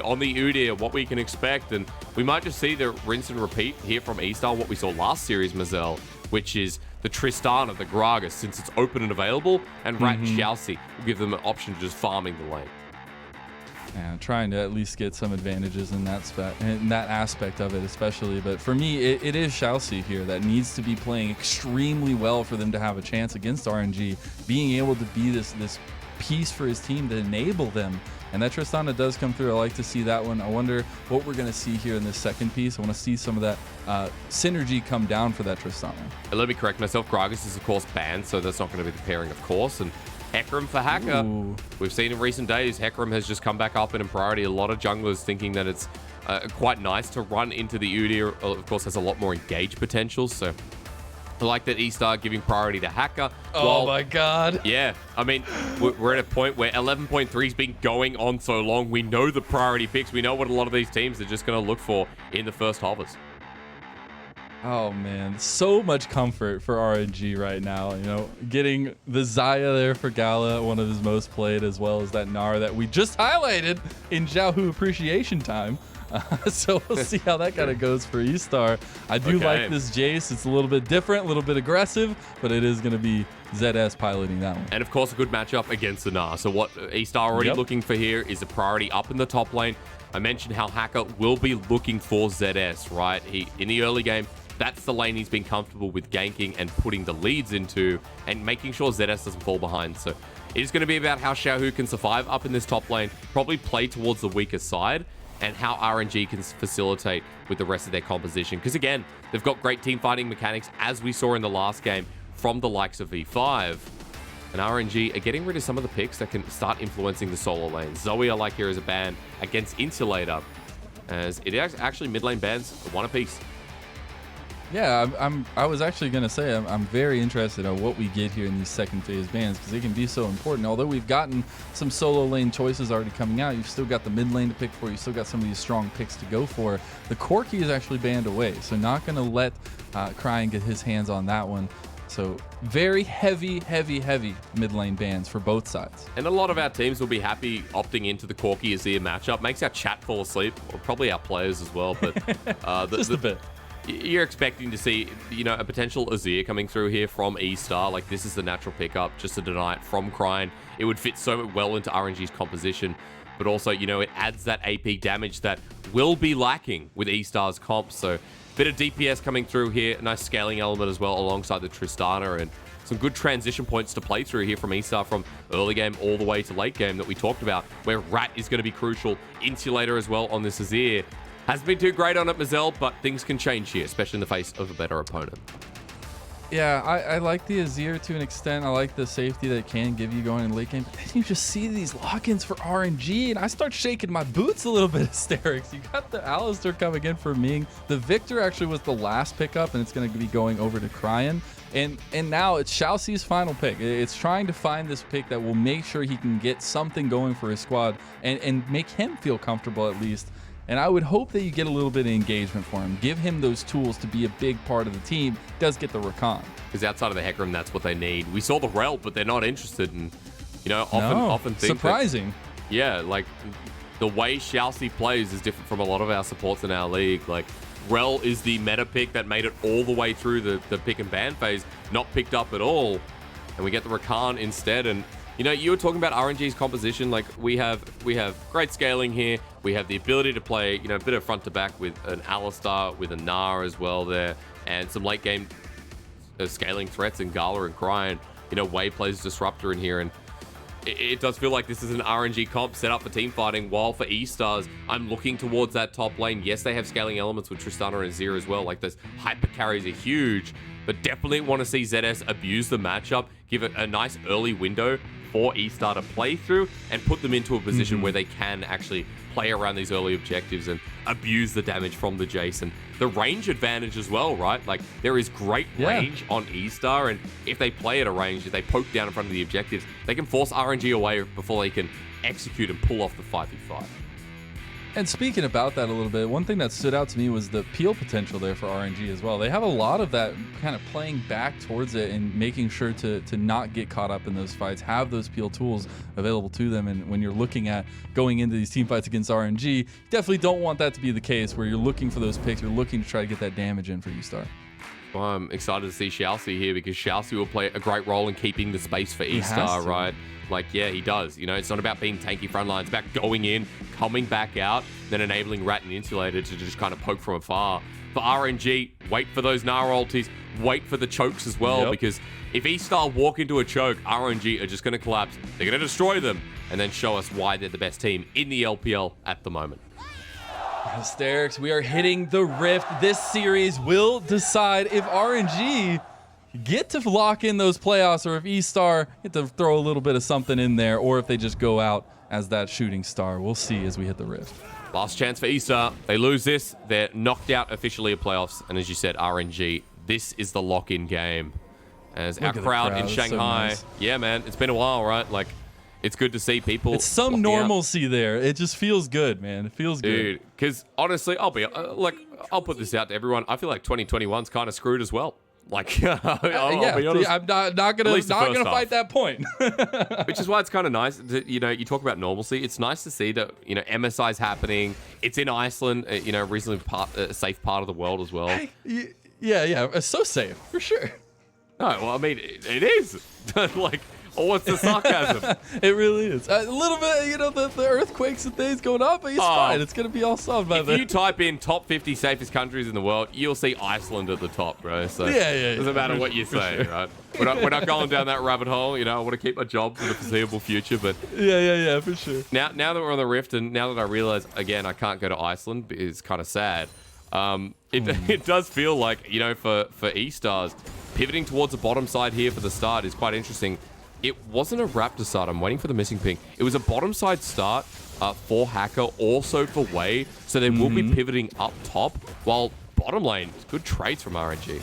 on the Udyr, what we can expect, and we might just see the rinse and repeat here from eStar, what we saw last series, Mazel, which is the Tristana, the Gragas, since it's open and available, and Rat and ShiauC will give them an option to just farming the lane. Yeah, trying to at least get some advantages in that aspect of it, especially. But for me, it is ShiauC here that needs to be playing extremely well for them to have a chance against RNG, being able to be this piece for his team to enable them. And that Tristana does come through. I like to see that one. I wonder what we're going to see here in this second piece. I want to see some of that synergy come down for that Tristana. Let me correct myself. Gragas is, of course, banned, so that's not going to be the pairing, of course. And hecarim for Hacker. Ooh. We've seen in recent days, hecarim has just come back up in priority. A lot of junglers thinking that it's quite nice to run into the Udyr. Of course, has a lot more engage potential, so I like that eStar giving priority to Hacker. Oh my god. Yeah, I mean, we're at a point where 11.3's been going on so long. We know the priority picks. We know what a lot of these teams are just going to look for in the first hovers. Oh man, so much comfort for RNG right now. You know, getting the Xayah there for Gala, one of his most played, as well as that Gnar that we just highlighted in Xiaohu appreciation time. So we'll see how that kind of goes for eStar. I do like this Jayce. It's a little bit different, a little bit aggressive, but it is going to be ZS piloting that one. And of course, a good matchup against the Gnar. So what eStar already looking for here is a priority up in the top lane. I mentioned how Hacker will be looking for ZS, right? In the early game, that's the lane he's been comfortable with ganking and putting the leads into and making sure ZS doesn't fall behind. So it is going to be about how Xiaohu can survive up in this top lane, probably play towards the weaker side, and how RNG can facilitate with the rest of their composition. Because again, they've got great team fighting mechanics, as we saw in the last game from the likes of V5. And RNG are getting rid of some of the picks that can start influencing the solo lane. Zoe I like here as a ban against Insulator, as it actually mid lane bans one apiece. Yeah, I was actually going to say I'm very interested in what we get here in these second phase bans, because they can be so important. Although we've gotten some solo lane choices already coming out, you've still got the mid lane to pick for. You still got some of these strong picks to go for. The Corki is actually banned away, so not going to let Cryin get his hands on that one. So very heavy mid lane bans for both sides. And a lot of our teams will be happy opting into the Corki Azir matchup. Makes our chat fall asleep, or probably our players as well. But just a bit. You're expecting to see, you know, a potential Azir coming through here from eStar. Like, this is the natural pickup, just to deny it from Cryin. It would fit so well into RNG's composition, but also, you know, it adds that AP damage that will be lacking with eStar's comp. So, bit of DPS coming through here, a nice scaling element as well alongside the Tristana, and some good transition points to play through here from eStar from early game all the way to late game that we talked about, where Rat is going to be crucial. Insulator as well on this Azir. Hasn't been too great on it, Mazel, but things can change here, especially in the face of a better opponent. Yeah, I like the Azir to an extent. I like the safety that it can give you going in late game. But then you just see these lock-ins for RNG, and I start shaking my boots a little bit, Hysterics. You got the Alistar coming in for Ming. The Viktor actually was the last pickup, and it's going to be going over to Cryin. And now it's ShiauC's final pick. It's trying to find this pick that will make sure he can get something going for his squad and make him feel comfortable at least. And I would hope that you get a little bit of engagement for him. Give him those tools to be a big part of the team. Does get the Rakan. Because outside of the hecarim, that's what they need. We saw the Rel, but they're not interested in, you know, often think surprising. That, yeah, like the way ShiauC plays is different from a lot of our supports in our league. Like, Rel is the meta pick that made it all the way through the pick and ban phase, not picked up at all. And we get the Rakan instead. And you know, you were talking about RNG's composition. Like, we have great scaling here. We have the ability to play, you know, a bit of front to back with an Alistar, with a Gnar as well there, and some late game scaling threats in Gala and Cryin. You know, Wei plays Disruptor in here, and it does feel like this is an RNG comp set up for team fighting, while for eStars, I'm looking towards that top lane. Yes, they have scaling elements with Tristana and Azir as well. Like, those hyper carries are huge, but definitely want to see ZS abuse the matchup, give it a nice early window for eStar to play through and put them into a position where they can actually play around these early objectives and abuse the damage from the Jayce and the range advantage as well, right? Like, there is great range on eStar, and if they play at a range, if they poke down in front of the objectives, they can force RNG away before they can execute and pull off the 5v5. And speaking about that a little bit, one thing that stood out to me was the peel potential there for RNG as well. They have a lot of that kind of playing back towards it and making sure to not get caught up in those fights, have those peel tools available to them. And when you're looking at going into these team fights against RNG, you definitely don't want that to be the case where you're looking for those picks, you're looking to try to get that damage in for eStar. Well, I'm excited to see xiaoC here because xiaoC will play a great role in keeping the space for eStar, right? Like, yeah, he does. You know, it's not about being tanky front lines. It's about going in, coming back out, then enabling Rat and Insulator to just kind of poke from afar. For RNG, wait for those Gnar ultis, wait for the chokes as well, because if eStar walk into a choke, RNG are just going to collapse. They're going to destroy them and then show us why they're the best team in the LPL at the moment. Hysterics, we are hitting the rift. This series will decide if RNG get to lock in those playoffs or if eStar get to throw a little bit of something in there, or if they just go out as that shooting star. We'll see as we hit the rift. Last chance for eStar. They lose this, they're knocked out officially of playoffs. And as you said, RNG, this is the lock-in game. As our crowd in Shanghai, so nice. Yeah, man, it's been a while, right? Like, it's good to see people. It's some normalcy there. It just feels good, man. It feels good. Dude, because honestly, I'll put this out to everyone. I feel like 2021's kind of screwed as well. Like, I'll be honest. I'm not gonna fight that point. Which is why it's kind of nice. You know, you talk about normalcy. It's nice to see that, you know, MSI's happening. It's in Iceland. You know, reasonably a safe part of the world as well. Yeah. It's so safe for sure. No, well, I mean, it is. Like, what's the sarcasm? It really is. A little bit, you know, the earthquakes and things going on, but it's fine. It's going to be all solved by then. If you type in top 50 safest countries in the world, you'll see Iceland at the top, bro. So yeah. Doesn't matter what you say, right? We're not going down that rabbit hole. You know, I want to keep my job for the foreseeable future, but yeah, for sure. Now that we're on the rift, and now that I realize again I can't go to Iceland, it's kind of sad. It does feel like, you know, for eStars, pivoting towards the bottom side here for the start is quite interesting. It wasn't a Raptor start. I'm waiting for the missing ping. It was a bottom side start for Hacker, also for Way. So they will be pivoting up top, while bottom lane, good trades from RNG.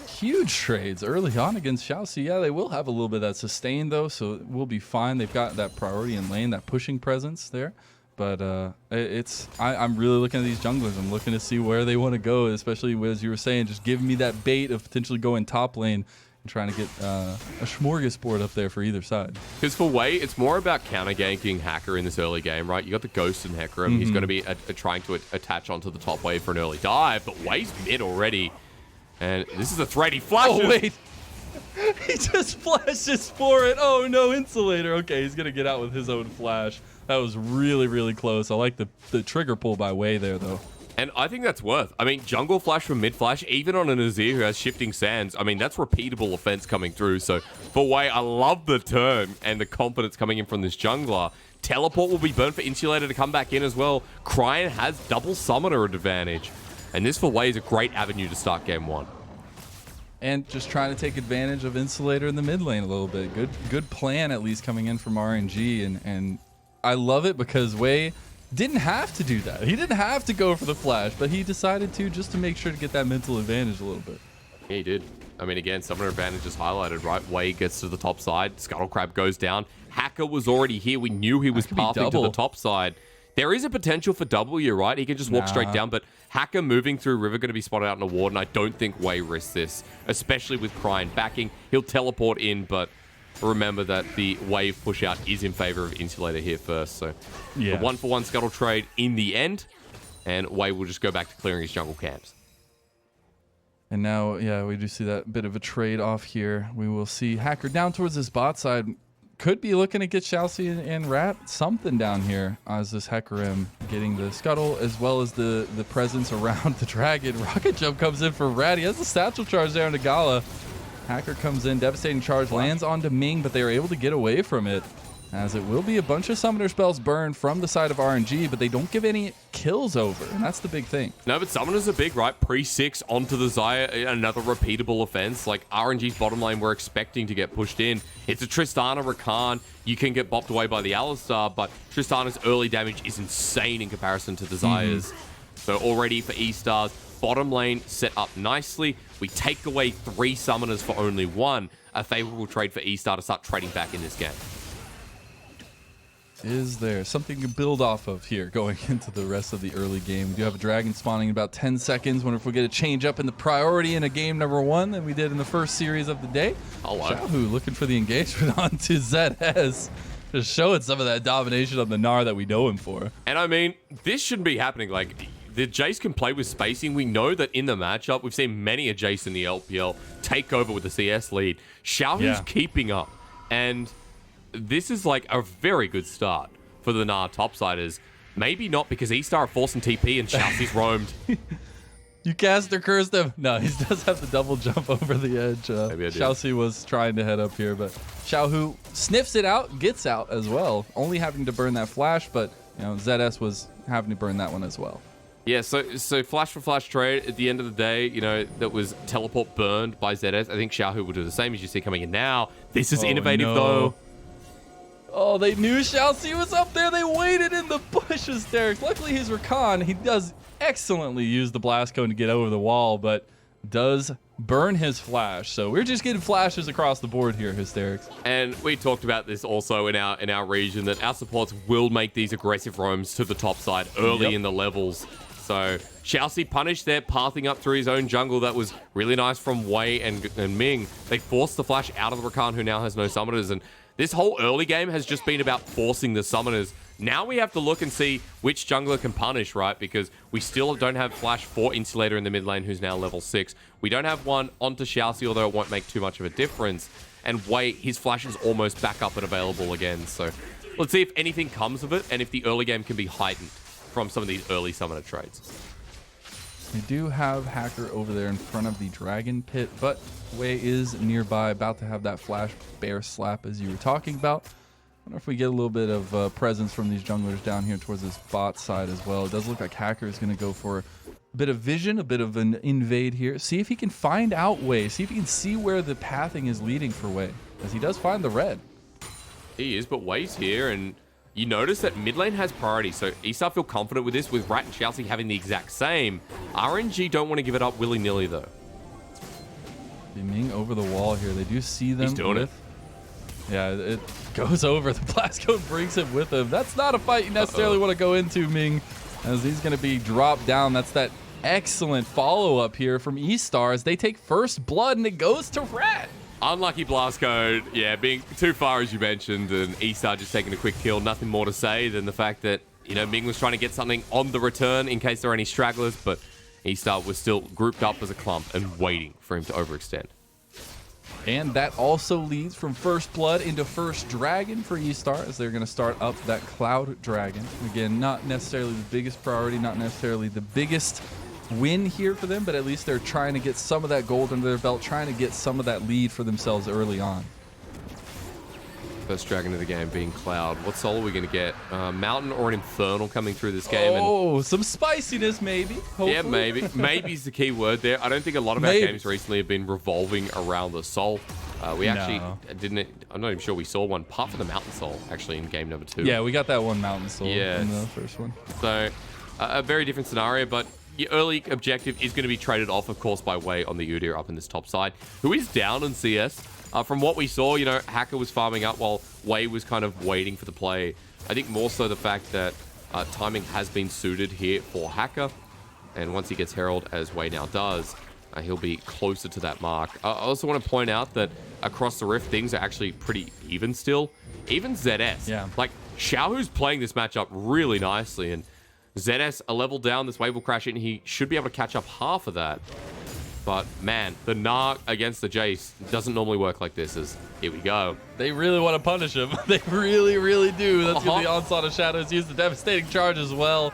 Huge trades early on against xiaoC. Yeah, they will have a little bit of that sustain, though, so we'll be fine. They've got that priority in lane, that pushing presence there. But I'm really looking at these junglers. I'm looking to see where they want to go, especially as you were saying, just giving me that bait of potentially going top lane. Trying to get a smorgasbord up there for either side. Because for Way, it's more about counter ganking Hacker in this early game, right? You got the Ghost and hecarim. He's going to be trying to attach onto the top wave for an early dive, but Way's mid already. And this is a threat. He flashes. Oh, wait. He just flashes for it. Oh, no, Insulator. Okay, he's going to get out with his own flash. That was really, really close. I like the trigger pull by Way there, though. And I think that's worth. I mean, jungle flash from mid flash, even on an Azir who has shifting sands, I mean, that's repeatable offense coming through. So for Way, I love the turn and the confidence coming in from this jungler. Teleport will be burned for Insulator to come back in as well. Cryin has double summoner advantage. And this for Way is a great avenue to start game one. And just trying to take advantage of Insulator in the mid lane a little bit. Good plan, at least, coming in from RNG. And I love it because Way didn't have to do that. He didn't have to go for the flash, but he decided to, just to make sure to get that mental advantage a little bit. Yeah, he did. I mean, again, summoner advantage is highlighted, right? Way gets to the top side. Scuttle Crab goes down. Hacker was already here. We knew he was pathing to the top side. There is a potential for W, right? He can just walk straight down, but Hacker moving through River going to be spotted out in a ward, and I don't think Way risks this, especially with Cryin backing. He'll teleport in, but remember that the wave push out is in favor of Insulator here first. So the 1-for-1 scuttle trade in the end, and Way will just go back to clearing his jungle camps. And now, yeah, we do see that bit of a trade off here. We will see Hacker down towards this bot side. Could be looking to get xiaoC and Rat something down here as this hecarim getting the scuttle as well as the presence around the dragon. Rocket jump comes in for Rat. He has the satchel charge there into Gala. Hacker comes in, devastating charge, lands onto Ming, but they are able to get away from it, as it will be a bunch of summoner spells burned from the side of RNG, but they don't give any kills over, and that's the big thing. No, but summoners are big, right? Pre-6 onto the Xayah, another repeatable offense. Like, RNG's bottom lane, we're expecting to get pushed in. It's a Tristana Rakan. You can get bopped away by the Alistar, but Tristana's early damage is insane in comparison to the Xayah's. So already for eStars, bottom lane set up nicely. We take away 3 summoners for only 1. A favorable trade for eStar to start trading back in this game. Is there something to build off of here going into the rest of the early game? We do have a dragon spawning in about 10 seconds. Wonder if we'll get a change up in the priority in a game number 1 than we did in the first series of the day. Xiaohu looking for the engagement onto ZS. Just showing some of that domination on the Gnar that we know him for. And I mean, this shouldn't be happening. Like, the Jayce can play with spacing. We know that in the matchup, we've seen many a Jayce in the LPL take over with the CS lead. Xiaohu's keeping up. And this is like a very good start for the Gnar topsiders. Maybe not because eStar are forcing TP and ShiauC's roamed. You cast or cursed him. No, he does have the double jump over the edge. Maybe I did. ShiauC was trying to head up here, but Xiaohu sniffs it out, gets out as well. Only having to burn that flash, but you know ZS was having to burn that one as well. Yeah, so flash for flash trade at the end of the day, you know, that was teleport burned by ZS. I think Xiaohu will do the same as you see coming in now. This is innovative though. Oh, they knew ShiauC was up there. They waited in the bushes, Hysteric. Luckily, he's Rakan. He does excellently use the blast cone to get over the wall, but does burn his flash. So we're just getting flashes across the board here, Hysterics. And we talked about this also in our region, that our supports will make these aggressive roams to the top side early in the levels. So ShiauC punished there, pathing up through his own jungle. That was really nice from Wei and Ming. They forced the flash out of the Rakan, who now has no summoners. And this whole early game has just been about forcing the summoners. Now we have to look and see which jungler can punish, right? Because we still don't have flash for Insulator in the mid lane, who's now level 6. We don't have one onto ShiauC, although it won't make too much of a difference. And Wei, his flash is almost back up and available again. So let's see if anything comes of it and if the early game can be heightened from some of these early summoner trades. We do have Hacker over there in front of the Dragon Pit, but Wei is nearby, about to have that flash bear slap as you were talking about. I wonder if we get a little bit of presence from these junglers down here towards this bot side as well. It does look like Hacker is going to go for a bit of vision, a bit of an invade here. See if he can find out Wei. See if he can see where the pathing is leading for Wei, as he does find the red. He is, but Wei's here, and you notice that mid lane has priority, so eStar feel confident with this, with Rat and ShiauC having the exact same. RNG don't want to give it up willy-nilly, though. Ming over the wall here. They do see them. He's doing it. Yeah, it goes over. The blast cone brings him with him. That's not a fight you necessarily want to go into, Ming, as he's going to be dropped down. That's that excellent follow-up here from eStar as they take first blood, and it goes to Rat. Unlucky blast code, yeah, being too far as you mentioned, and eStar just taking a quick kill. Nothing more to say than the fact that, you know, Ming was trying to get something on the return in case there are any stragglers, but eStar was still grouped up as a clump and waiting for him to overextend. And that also leads from first blood into first dragon for eStar, as they're going to start up that Cloud Dragon. Again, not necessarily the biggest priority, not necessarily the biggest win here for them, but at least they're trying to get some of that gold under their belt, trying to get some of that lead for themselves early on. First dragon of the game being Cloud. What solo are we going to get? Mountain or an Infernal coming through this game? Oh, some spiciness maybe. Hopefully. Yeah, maybe. Maybe's the key word there. I don't think a lot of our games recently have been revolving around the Soul. We actually didn't. I'm not even sure we saw one, apart from the Mountain Soul, actually, in game number 2. Yeah, we got that one Mountain Soul in the first one. So, a very different scenario, but your early objective is going to be traded off, of course, by Wei on the Udyr up in this top side, who is down in CS. From what we saw, you know, Hacker was farming up while Wei was kind of waiting for the play. I think more so the fact that timing has been suited here for Hacker, and once he gets Herald, as Wei now does, he'll be closer to that mark. I also want to point out that across the Rift, things are actually pretty even still. Even ZS. Yeah. Like, Xiaohu's playing this matchup really nicely, and ZS a level down, this wave will crash in. He should be able to catch up half of that. But man, the Gnar against the Jayce doesn't normally work like this. As here we go. They really want to punish him. They really, really do. That's going to be Onslaught of Shadows. Use the Devastating Charge as well.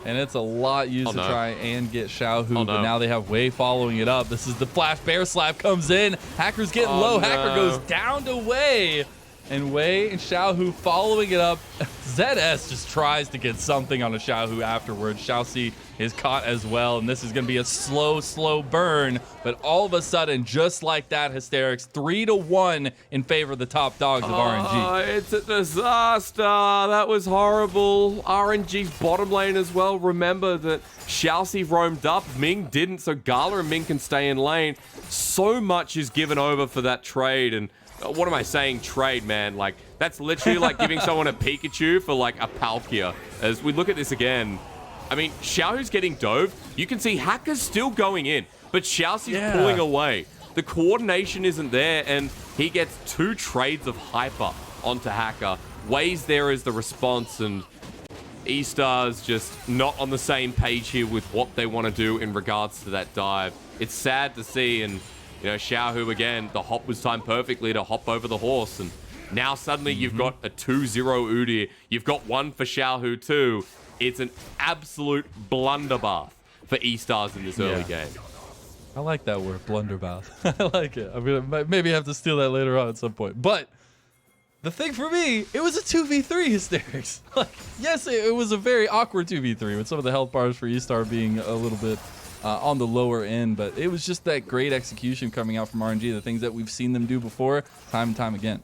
And it's a lot used to try and get Xiaohu. But now they have Wei following it up. This is the Flash Bear Slap comes in. Hacker's getting low. Hacker goes down to Wei. And Wei and Xiaohu following it up. ZS just tries to get something on a Xiaohu afterwards. ShiauC is caught as well, and this is going to be a slow burn. But all of a sudden, just like that, Hysterics, 3-1 in favor of the top dogs of RNG. It's a disaster. That was horrible. RNG's bottom lane as well. Remember that ShiauC roamed up. Ming didn't, so Gala and Ming can stay in lane. So much is given over for that trade, and what am I saying? Trade, man. Like, that's literally like giving someone a Pikachu for like a Palkia. As we look at this again, I mean, Xiaohu's getting dove. You can see Hacker's still going in, but ShiauC's pulling away. The coordination isn't there, and he gets 2 trades of hyper onto Hacker. Waze there is the response, and eStar's just not on the same page here with what they want to do in regards to that dive. It's sad to see, and you know, Xiaohu again, the hop was timed perfectly to hop over the horse, and now suddenly you've got a 2-0 Udyr. You've got one for Xiaohu too. It's an absolute blunderbath for eStars in this early game. I like that word, blunderbath. I like it. I'm gonna maybe have to steal that later on at some point. But the thing for me, it was a 2v3 Hysterics. Like, yes, it was a very awkward 2v3 with some of the health bars for eStar being a little bit on the lower end, but it was just that great execution coming out from RNG, the things that we've seen them do before, time and time again.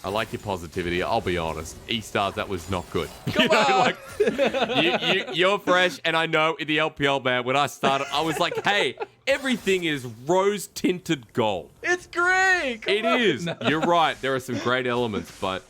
I like your positivity. I'll be honest. eStars, that was not good. Come on! Like, you're fresh, and I know in the LPL, man, when I started, I was like, hey, everything is rose-tinted gold. It's great! Come on. Is. No. You're right. There are some great elements, but,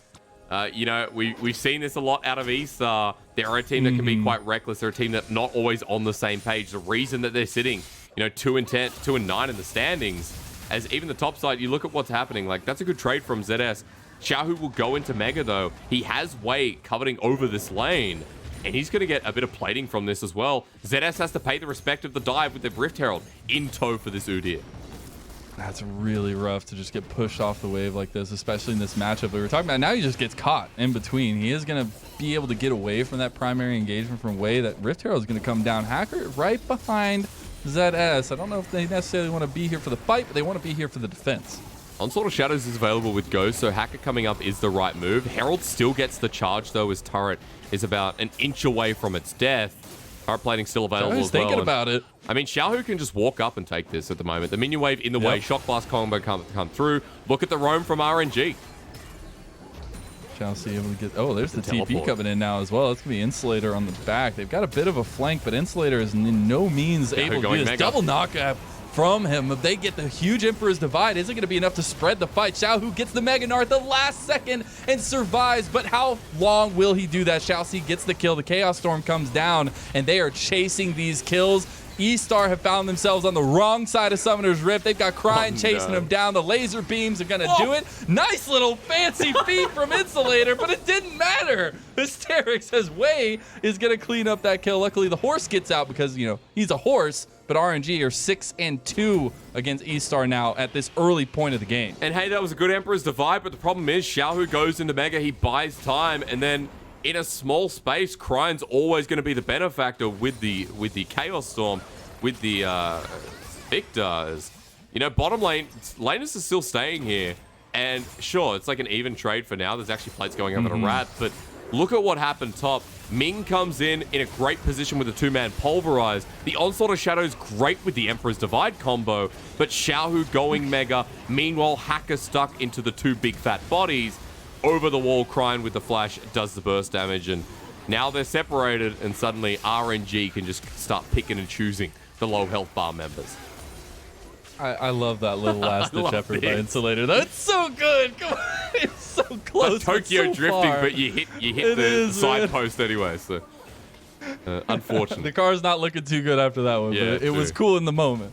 you know, we've seen this a lot out of eStar. They're a team that can be quite reckless. They're a team that's not always on the same page. The reason that they're sitting, you know, 2-10, 2-9 in the standings, as even the top side, you look at what's happening. Like, that's a good trade from ZS. Xiaohu will go into Mega, though. He has Wei coveting over this lane, and he's going to get a bit of plating from this as well. ZS has to pay the respect of the dive with the Rift Herald in tow for this Udyr. That's really rough to just get pushed off the wave like this, especially in this matchup we were talking about. Now he just gets caught in between. He is going to be able to get away from that primary engagement from Wei. That Rift Herald is going to come down. Hacker right behind ZS. I don't know if they necessarily want to be here for the fight, but they want to be here for the defense. Onslaught of Shadows is available with Ghost, so Hacker coming up is the right move. Herald still gets the charge, though, his turret is about an inch away from its death. Turret plating still available as well. Thinking about it. I mean, Xiaohu can just walk up and take this at the moment. The minion wave in the way, Shock Blast combo come through. Look at the roam from RNG. ShiauC able to get... Oh, there's the TP coming in now as well. It's going to be Insulator on the back. They've got a bit of a flank, but Insulator is in no means able to do this. Double knockout from him. If they get the huge Emperor's Divide, is it going to be enough to spread the fight? Xiaohu gets the Mega Gnar at the last second and survives, but how long will he do that? ShiauC gets the kill. The Chaos Storm comes down, and they are chasing these kills. eStar have found themselves on the wrong side of Summoner's Rift. They've got Cryin chasing them down. The laser beams are going to do it. Nice little fancy feat from Insulator, but it didn't matter. Hysteric says Wei is going to clean up that kill. Luckily, the horse gets out because, you know, he's a horse, but RNG are 6-2 against eStar now at this early point of the game. And hey, that was a good Emperor's Divide, but the problem is Xiaohu goes into Mega, he buys time, and then in a small space, Cryin's always going to be the benefactor with the Chaos Storm, with the Victors. You know, bottom lane, Lanus is still staying here, and sure, it's like an even trade for now. There's actually plates going over to Rat, but look at what happened top. Ming comes in a great position with a 2-man Pulverize. The Onslaught of Shadows great with the Emperor's Divide combo, but Xiaohu going Mega. Meanwhile, Hacker stuck into the 2 big fat bodies. Over the wall, Cryin with the flash does the burst damage, and now they're separated, and suddenly RNG can just start picking and choosing the low health bar members. I love that little last ditch effort by Insulator. That's so good. Come on, it's so close. Like Tokyo so drifting, far. but you hit the side post anyway. So unfortunate. The car's not looking too good after that one, but it was cool in the moment.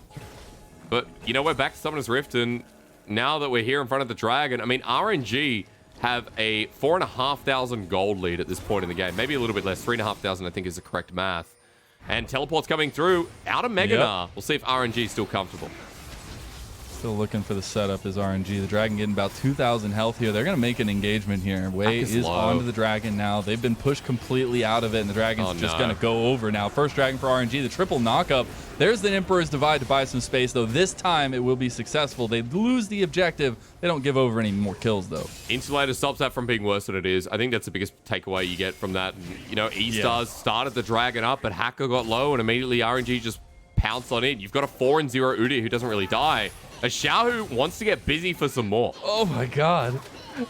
But you know, we're back to Summoner's Rift, and now that we're here in front of the Dragon, I mean, RNG have a 4,500 gold lead at this point in the game. Maybe a little bit less. 3,500, I think, is the correct math. And teleport's coming through out of Mega Gnar. We'll see if RNG is still comfortable. Still looking for the setup is RNG. The Dragon getting about 2,000 health here. They're going to make an engagement here. Wei is onto the Dragon now. They've been pushed completely out of it, and the Dragon's just going to go over now. First Dragon for RNG, the triple knockup. There's the Emperor's Divide to buy some space, though. This time it will be successful. They lose the objective. They don't give over any more kills, though. Insulator stops that from being worse than it is. I think that's the biggest takeaway you get from that. And, you know, eStars started the Dragon up, but Hacker got low, and immediately RNG just pounced on it. You've got a 4-0 Udyr who doesn't really die. A Xiaohu wants to get busy for some more. Oh my god.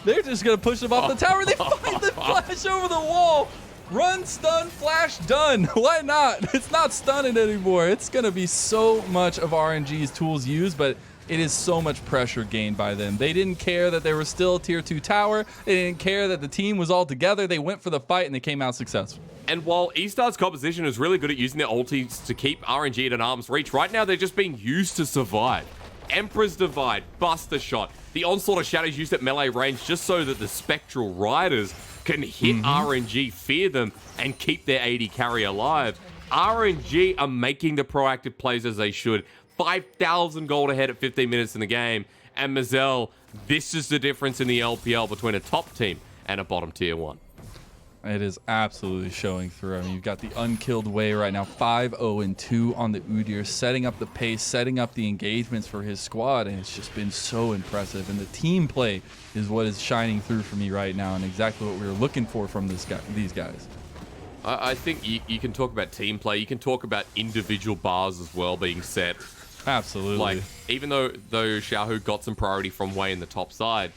They're just going to push him off the tower. They find the flash over the wall. Run, stun, flash, done. Why not? It's not stunning anymore. It's going to be so much of RNG's tools used, but it is so much pressure gained by them. They didn't care that they were still tier 2 tower. They didn't care that the team was all together. They went for the fight and they came out successful. And while eStar's composition is really good at using their ultis to keep RNG at an arm's reach, right now they're just being used to survive. Emperor's Divide, Buster Shot, the Onslaught of Shadows used at melee range just so that the Spectral Riders can hit RNG, fear them, and keep their AD carry alive. RNG are making the proactive plays as they should. 5,000 gold ahead at 15 minutes in the game. And Mazel, this is the difference in the LPL between a top team and a bottom tier 1. It is absolutely showing through. I mean, you've got the unkilled Way right now, 5-0-2 on the Udyr, setting up the pace, setting up the engagements for his squad, and it's just been so impressive. And the team play is what is shining through for me right now, and exactly what we were looking for from these guys. I think you can talk about team play. You can talk about individual bars as well being set. Absolutely. Like, even though Xiaohu got some priority from Way in the top side,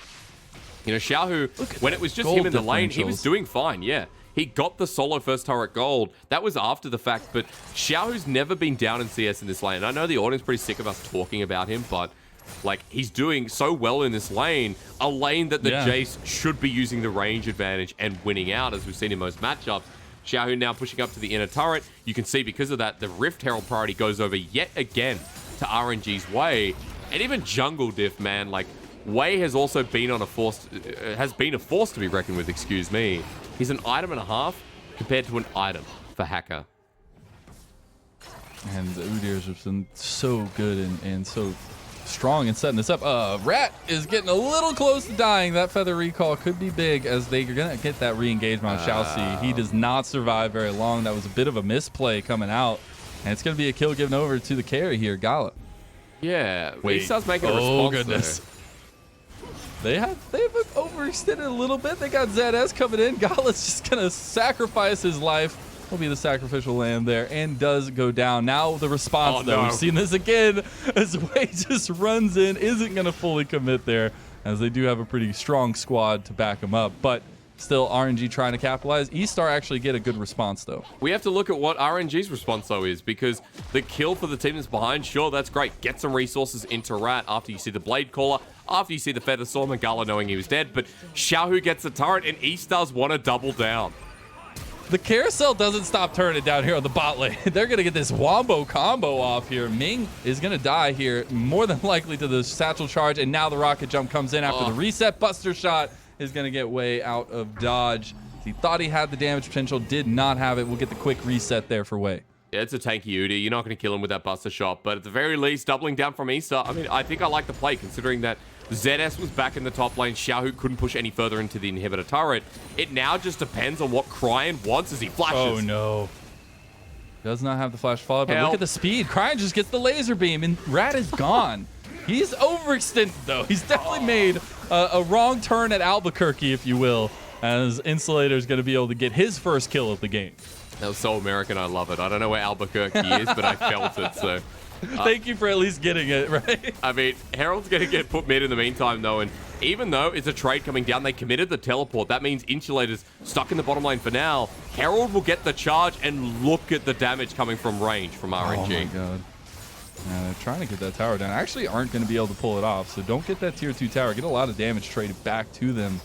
you know, Xiaohu, when it was just him in the lane, he was doing fine, yeah. He got the solo first turret gold. That was after the fact, but Xiaohu's never been down in CS in this lane. I know the audience is pretty sick of us talking about him, but like, he's doing so well in this lane, a lane that the Jayce should be using the range advantage and winning out, as we've seen in most matchups. Xiaohu now pushing up to the inner turret. You can see because of that, the Rift Herald priority goes over yet again to RNG's Way. And even jungle diff, man, like, Way has also been on a force to be reckoned with, excuse me. He's an item and a half compared to an item for Hacker. And the Udyr's have been so good and so strong in setting this up. Rat is getting a little close to dying. That feather recall could be big as they're going to get that re-engagement on ShiauC. He does not survive very long. That was a bit of a misplay coming out. And it's going to be a kill given over to the carry here, Gala. Yeah, he starts making a response. Oh, goodness. There. They've overextended a little bit. They got ZS coming in. Gala's just going to sacrifice his life. Will be the sacrificial lamb there and does go down. Now the response, though. We've seen this again as Way just runs in, isn't going to fully commit there, as they do have a pretty strong squad to back him up. But still, RNG trying to capitalize. eStar actually get a good response, though. We have to look at what RNG's response, though, is, because the kill for the team that's behind, sure, that's great. Get some resources into Rat after you see the Blade Caller, after you see the Feather Storm and Gala knowing he was dead. But Xiaohu gets the turret, and eStars want to double down. The carousel doesn't stop turning down here on the bot lane. They're going to get this wombo combo off here. Ming is going to die here, more than likely to the satchel charge, and now the rocket jump comes in after the reset. Buster Shot is going to get Way out of dodge. He thought he had the damage potential, did not have it. We'll get the quick reset there for Way. Yeah, it's a tanky Udyr. You're not going to kill him with that Buster Shot, but at the very least, doubling down from eStar. I mean, I think I like the play, considering that ZS was back in the top lane. Xiaohu couldn't push any further into the inhibitor turret. It now just depends on what Cryin wants as he flashes. Oh, no. Does not have the flash follow, but look at the speed. Cryin just gets the laser beam, and Rat is gone. He's overextended, though. He's definitely made a wrong turn at Albuquerque, if you will, as Insulator is going to be able to get his first kill of the game. That was so American. I love it. I don't know where Albuquerque is, but I felt it, so... Thank you for at least getting it, right? I mean, Herald's going to get put mid in the meantime, though, and even though it's a trade coming down, they committed the teleport. That means Insulator's stuck in the bottom lane for now. Herald will get the charge, and look at the damage coming from range from RNG. Oh, my God. Yeah, they're trying to get that tower down. Actually aren't going to be able to pull it off, so don't get that tier 2 tower. Get a lot of damage traded back to them.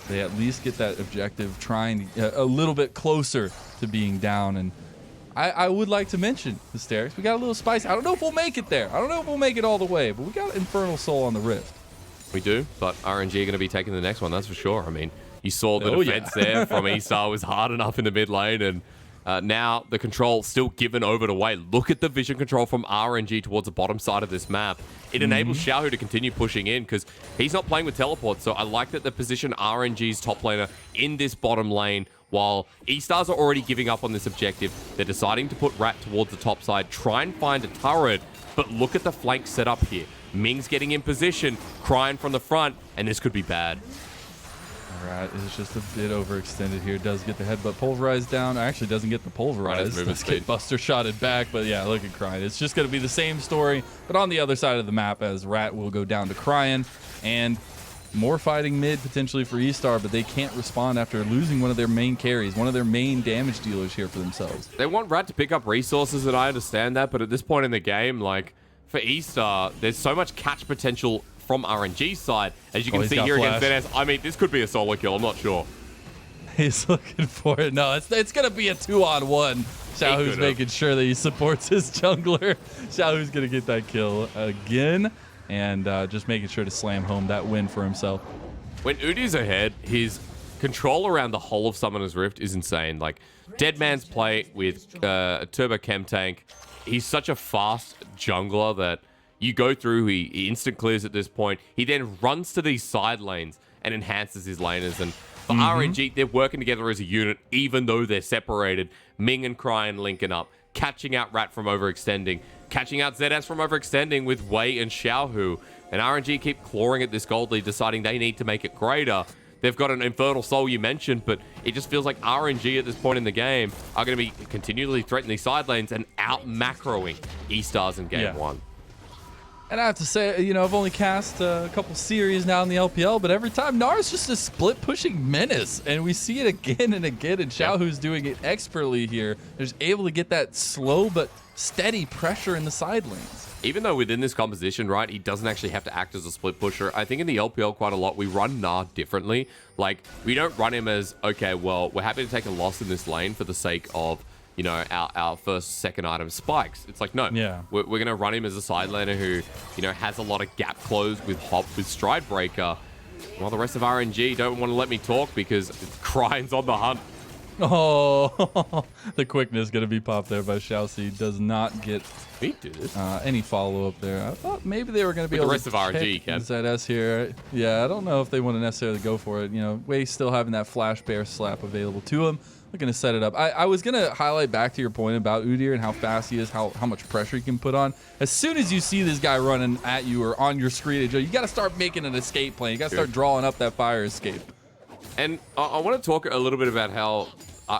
They at least get that objective, trying a little bit closer to being down. And I would like to mention, Hysterics, we got a little spice. I don't know if we'll make it there. I don't know if we'll make it all the way, but we got Infernal Soul on the Rift. We do, but RNG are going to be taking the next one, that's for sure. I mean, you saw the defense there from eStar was hard enough in the mid lane, and now the control still given over to Way. Look at the vision control from RNG towards the bottom side of this map. It enables Xiaohu to continue pushing in because he's not playing with teleport. So I like that the position RNG's top laner in this bottom lane, while eStars are already giving up on this objective. They're deciding to put Rat towards the top side, try and find a turret. But look at the flank set up here. Ming's getting in position, Cryin from the front, and this could be bad. Rat is just a bit overextended here. Does get the headbutt pulverized down. Actually doesn't get the pulverized. Does get Buster shotted back, but yeah, look at Cryin. It's just going to be the same story, but on the other side of the map, as Rat will go down to Cryin, and more fighting mid potentially for eStar, but they can't respond after losing one of their main carries, one of their main damage dealers here for themselves. They want Rat to pick up resources, and I understand that, but at this point in the game, like, for eStar, there's so much catch potential from RNG's side. As you can he's see got here flash. against VODS. I mean, this could be a solo kill. I'm not sure. He's looking for it. No, it's going to be a 2-on-1. Xiaohu's making sure that he supports his jungler. Xiaohu's going to get that kill again and just making sure to slam home that win for himself. When Udyr's ahead, his control around the whole of Summoner's Rift is insane. Like, Deadman's play with Turbo Chem Tank, he's such a fast jungler that you go through, he instant clears at this point. He then runs to these side lanes and enhances his laners. And for RNG, they're working together as a unit, even though they're separated. Ming and Cryin linking up, catching out Rat from overextending, catching out ZS from overextending with Wei and Xiaohu. And RNG keep clawing at this gold lead, deciding they need to make it greater. They've got an Infernal Soul you mentioned, but it just feels like RNG at this point in the game are going to be continually threatening these side lanes and out-macroing eStars in game one. And I have to say, you know, I've only cast a couple series now in the LPL, but every time Gnar's just a split-pushing menace, and we see it again and again, and Xiaohu's doing it expertly here. They're just able to get that slow but steady pressure in the side lanes. Even though within this composition, right, he doesn't actually have to act as a split pusher. I think in the LPL quite a lot, we run Gnar differently. Like, we don't run him as, okay, well, we're happy to take a loss in this lane for the sake of, you know, our first, second item spikes. It's like, no, we're going to run him as a side laner who, you know, has a lot of gap close with Hop, with Stride Breaker. While the rest of RNG don't want to let me talk because Cryine's on the hunt. Oh, the quickness going to be popped there by ShiauC. Does not get any follow-up there. I thought maybe they were going to be able the rest of RNG, Ken. ZS here. Yeah, I don't know if they want to necessarily go for it. You know, Wei still having that Flash Bear slap available to him. They're going to set it up. I was going to highlight back to your point about Udyr and how fast he is, how much pressure he can put on. As soon as you see this guy running at you or on your screen, you got to start making an escape plan. You got to start drawing up that fire escape. And I want to talk a little bit about how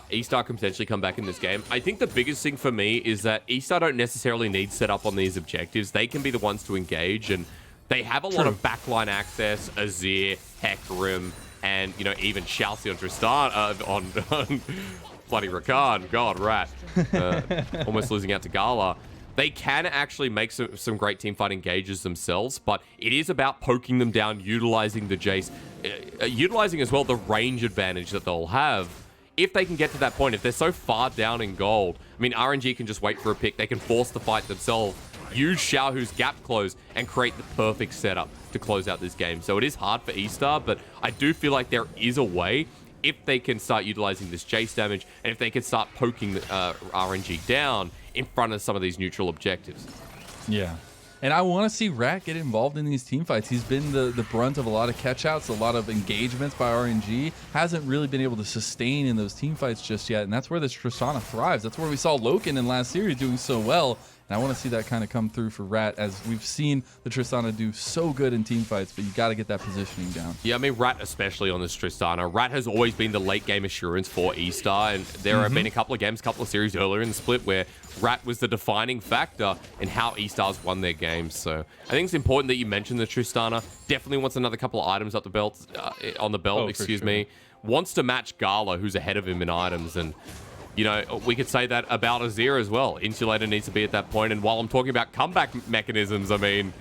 eStar can potentially come back in this game. I think the biggest thing for me is that eStar don't necessarily need set up on these objectives. They can be the ones to engage, and they have a lot of backline access, Azir, hecarim, and, you know, even ShiauC on Tristana, on bloody Rakan. God, Rat. Almost losing out to Gala. They can actually make some great teamfight engages themselves, but it is about poking them down, utilizing the Jayce, utilizing as well the range advantage that they'll have. If they can get to that point, if they're so far down in gold, I mean, RNG can just wait for a pick. They can force the fight themselves, use Xiaohu's gap close, and create the perfect setup to close out this game. So it is hard for eStar, but I do feel like there is a way if they can start utilizing this Jayce damage, and if they can start poking RNG down in front of some of these neutral objectives. Yeah. And I want to see Rat get involved in these team fights. He's been the brunt of a lot of catch-outs, a lot of engagements by RNG. Hasn't really been able to sustain in those team fights just yet, and that's where this Tristana thrives. That's where we saw Loken in last series doing so well. And I want to see that kind of come through for Rat, as we've seen the Tristana do so good in team fights, but you got to get that positioning down. Yeah, I mean, Rat especially on this Tristana. Rat has always been the late game assurance for eStar, and there have been a couple of games, couple of series earlier in the split where Rat was the defining factor in how eStar's won their games. So I think it's important that you mention the Tristana. Definitely wants another couple of items up the belt, on the belt, excuse me. Wants to match Gala, who's ahead of him in items, and you know, we could say that about Azir as well. Insulator needs to be at that point. And while I'm talking about comeback mechanisms, I mean,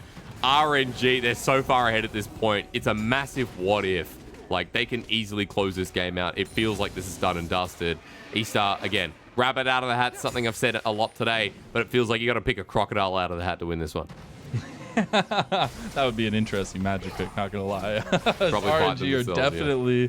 RNG, they're so far ahead at this point. It's a massive what if. Like, they can easily close this game out. It feels like this is done and dusted. eStar, again, rabbit out of the hat, something I've said a lot today, but it feels like you got to pick a crocodile out of the hat to win this one. That would be an interesting magic pick, not gonna lie. Probably RNG are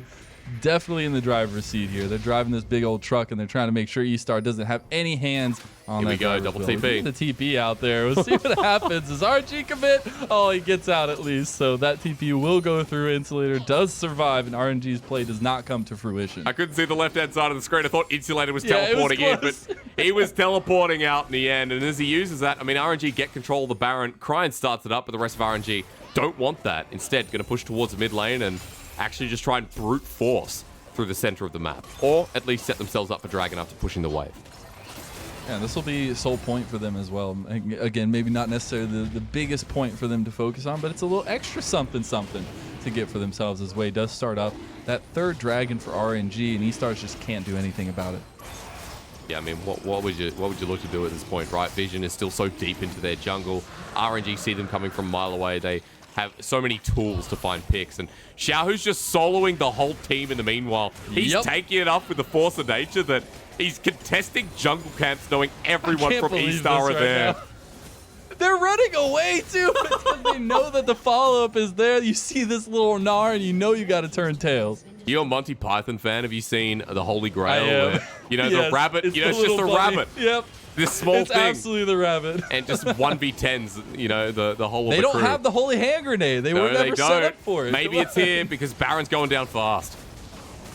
definitely in the driver's seat here. They're driving this big old truck, and they're trying to make sure eStar doesn't have any hands on that. Here we go, double TP. The TP out there. We'll see what happens. Does RNG commit? Oh, he gets out at least. So that TP will go through. Insulator does survive, and RNG's play does not come to fruition. I couldn't see the left-hand side of the screen. I thought Insulator was teleporting in, but he was teleporting out in the end. And as he uses that, I mean, RNG get control of the Baron. Cryin starts it up, but the rest of RNG don't want that. Instead, going to push towards the mid lane and actually just try and brute force through the center of the map, or at least set themselves up for dragging after pushing the wave. Yeah, this will be sole point for them as well. Again, maybe not necessarily the biggest point for them to focus on, but it's a little extra something to get for themselves as Wei does start up that third dragon for RNG, and eStars just can't do anything about it. Yeah, I mean, what would you look to do at this point, right? Vision is still so deep into their jungle. RNG see them coming from a mile away. They have so many tools to find picks, and Xiaohu's just soloing the whole team in the meanwhile. He's taking it up with the force of nature that he's contesting jungle camps knowing everyone from eStar are there. Now. They're running away too because they know that the follow-up is there. You see this little Gnar and you know you got to turn tails. You're a Monty Python fan. Have you seen The Holy Grail? I am. Where, you know, Yes, the rabbit, it's you know, the it's just a little bunny. rabbit. Yep. This small It's thing. absolutely the rabbit. And just 1v10s, you know, the whole of They the don't crew. have the holy hand grenade. They were never set up for it. Maybe it's here because Baron's going down fast.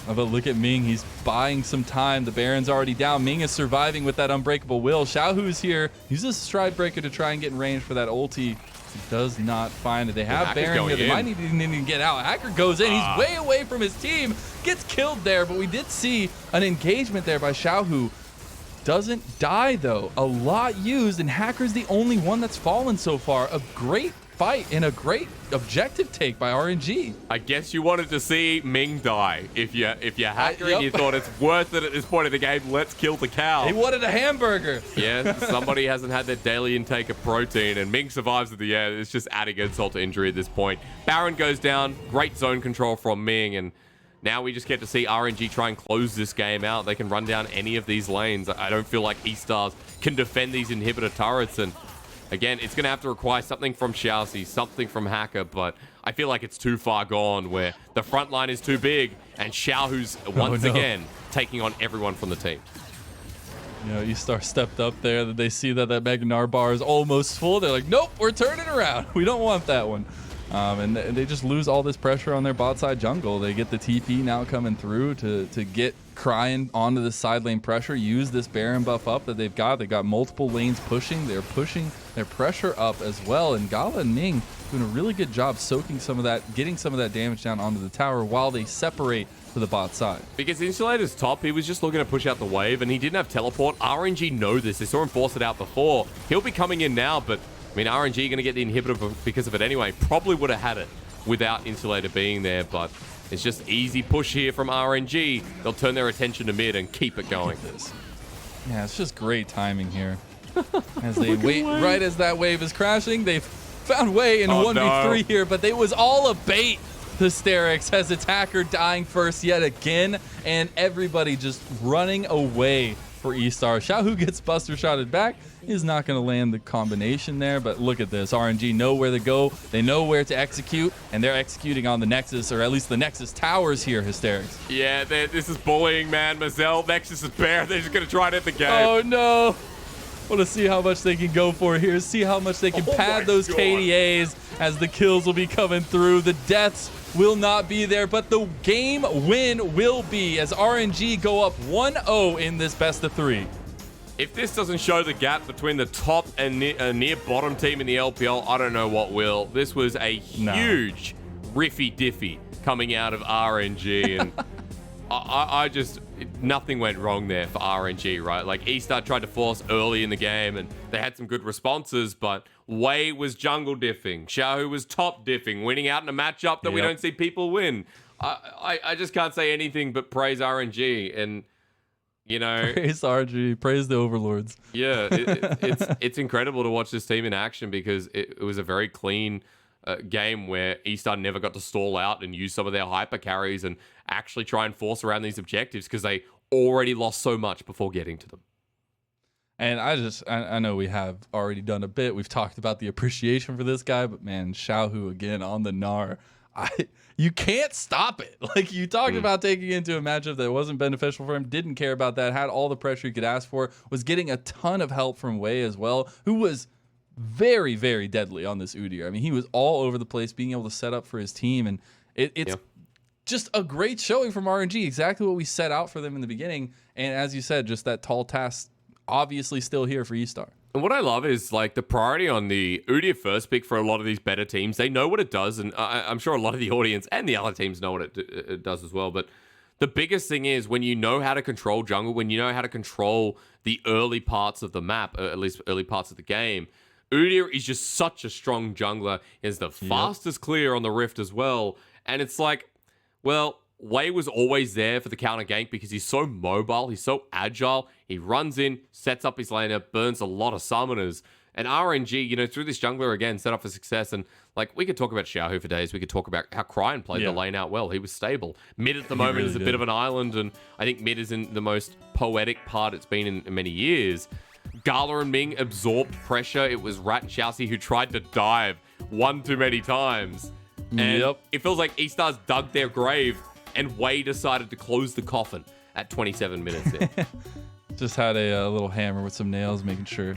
Oh, but look at Ming. He's buying some time. The Baron's already down. Ming is surviving with that unbreakable will. Xiaohu's here. Uses a stride breaker to try and get in range for that ulti. He does not find it. They have Baron here. They might need to get out. Hacker goes in. He's way away from his team. Gets killed there, but we did see an engagement there by Xiaohu. Doesn't die, though. A lot used, and Hacker's the only one that's fallen so far. A great fight and a great objective take by RNG. I guess you wanted to see Ming die. If you're Hacker and you thought it's worth it at this point of the game, let's kill the cow. He wanted a hamburger. Yeah, somebody hasn't had their daily intake of protein, and Ming survives at the end. It's just adding insult to injury at this point. Baron goes down. Great zone control from Ming, and now we just get to see RNG try and close this game out. They can run down any of these lanes. I don't feel like eStars can defend these inhibitor turrets, and again, it's going to have to require something from ShiauC, something from Hacker, but I feel like it's too far gone where the front line is too big, and Xiaohu's once again taking on everyone from the team. You know, eStar stepped up there. They see that Gnar bar is almost full. They're like, nope, we're turning around. We don't want that one. And they just lose all this pressure on their bot side jungle. They get the TP now coming through to get Cryin onto the side lane pressure, use this Baron buff up that they've got. They got multiple lanes pushing. They're pushing their pressure up as well. And Gala and Ming doing a really good job soaking some of that, getting some of that damage down onto the tower while they separate to the bot side. Because Insulator's top, he was just looking to push out the wave, and he didn't have teleport. RNG know this. They saw him force it out before. He'll be coming in now, but I mean, RNG going to get the inhibitor because of it anyway. Probably would have had it without Insulator being there, but it's just easy push here from RNG. They'll turn their attention to mid and keep it going. Yeah, it's just great timing here. As they wait, right as that wave is crashing, they've found way in 1v3 here, but it was all a bait. Hysterics has attacker dying first yet again, and everybody just running away for eStar. Xiaohu gets buster shotted back. He's not going to land the combination there, but look at this. RNG know where to go. They know where to execute, and they're executing on the Nexus, or at least the Nexus towers here, Hysterics. Yeah, this is bullying, man. Mazel, Nexus is bare. They're just going to try it at the game. Oh, no. Want to see how much they can go for here. See how much they can pad those KDAs as the kills will be coming through. The deaths will not be there, but the game win will be as RNG go up 1-0 in this best of 3. If this doesn't show the gap between the top and near bottom team in the LPL, I don't know what will. This was a huge riffy diffy coming out of RNG, and I just, nothing went wrong there for RNG, right? Like, eStar tried to force early in the game, and they had some good responses, but Wei was jungle diffing. Xiaohu was top diffing, winning out in a matchup that we don't see people win. I just can't say anything but praise RNG, and you know, praise RNG, praise the overlords. Yeah, it's incredible to watch this team in action because it was a very clean game where eStar never got to stall out and use some of their hyper carries and actually try and force around these objectives because they already lost so much before getting to them. And I know we have already done a bit. We've talked about the appreciation for this guy, but man, Xiaohu again on the Gnar. You can't stop it. Like, you talked about taking into a matchup that wasn't beneficial for him, didn't care about that, had all the pressure he could ask for, was getting a ton of help from Wei as well, who was very, very deadly on this Udyr. I mean, he was all over the place, being able to set up for his team, and it's just a great showing from RNG, exactly what we set out for them in the beginning, and as you said, just that tall task obviously still here for eStar. And what I love is, like, the priority on the Udyr first pick for a lot of these better teams. They know what it does, and I'm sure a lot of the audience and the other teams know what it does as well. But the biggest thing is when you know how to control jungle, when you know how to control the early parts of the map, at least early parts of the game, Udyr is just such a strong jungler. Is the fastest clear on the Rift as well. And it's like, well, Wei was always there for the counter gank because he's so mobile, he's so agile. He runs in, sets up his laner, burns a lot of summoners. And RNG, you know, through this jungler again, set up for success. And like, we could talk about Xiaohu for days. We could talk about how Cryin played the lane out well. He was stable. Mid at the moment really is a bit of an island, and I think mid is in the most poetic part it's been in many years. Gala and Ming absorbed pressure. It was Rat and ShiauC who tried to dive one too many times. And it feels like eStar's dug their grave, and Wei decided to close the coffin at 27 minutes in. Just had a little hammer with some nails, make sure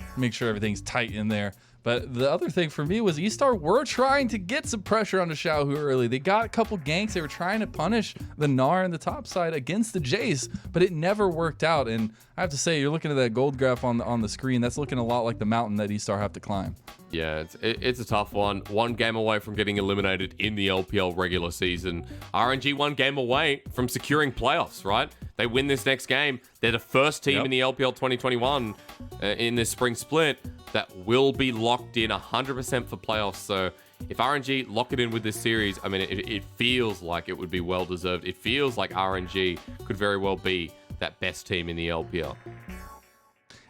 everything's tight in there. But the other thing for me was eStar were trying to get some pressure onto Xiaohu early. They got a couple ganks. They were trying to punish the Gnar in the top side against the Jayce, but it never worked out. And I have to say, you're looking at that gold graph on the screen. That's looking a lot like the mountain that eStar have to climb. Yeah, it's a tough one. One game away from getting eliminated in the LPL regular season. RNG 1 game away from securing playoffs, right? They win this next game. They're the first team in the LPL 2021 in this spring split that will be locked in 100% for playoffs. So if RNG lock it in with this series, I mean, it feels like it would be well-deserved. It feels like RNG could very well be that best team in the LPL.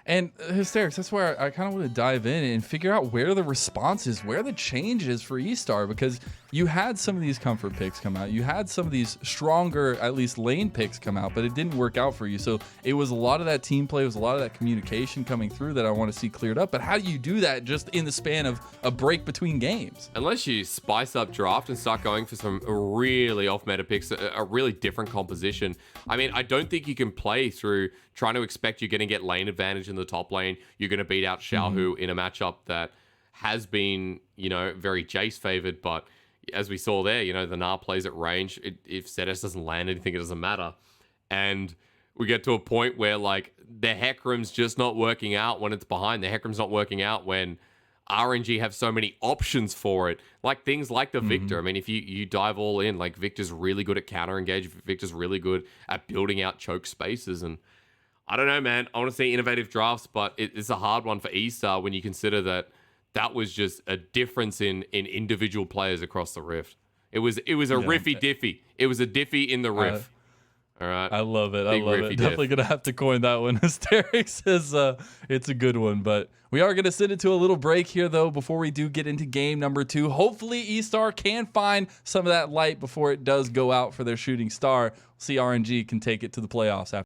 And Hysterics, that's where I kind of want to dive in and figure out where the response is, where the change is for eStar, because you had some of these comfort picks come out. You had some of these stronger, at least lane picks come out, but it didn't work out for you. So it was a lot of that team play, it was a lot of that communication coming through that I want to see cleared up. But how do you do that just in the span of a break between games? Unless you spice up draft and start going for some really off-meta picks, a really different composition. I mean, I don't think you can play through trying to expect you're going to get lane advantage in the top lane. You're going to beat out Xiaohu in a matchup that has been, you know, very Jayce favored. But as we saw there, you know, the Gnar plays at range. If ZS doesn't land anything, it doesn't matter. And we get to a point where, like, the hecarim's just not working out when it's behind. The hecarim's not working out when RNG have so many options for it. Like things like the Viktor. I mean, if you dive all in, like Viktor's really good at counter engage. Viktor's really good at building out choke spaces. And I don't know, man. I want to see innovative drafts, but it's a hard one for eStar when you consider that was just a difference in individual players across the Rift. It was a riffy diffy. It was a diffy in the Rift. All right. I love it. I love it. Diff. Definitely going to have to coin that one. Hysteric says it's a good one. But we are going to send it to a little break here, though, before we do get into game number 2. Hopefully, eStar can find some of that light before it does go out for their shooting star. We'll see RNG can take it to the playoffs after.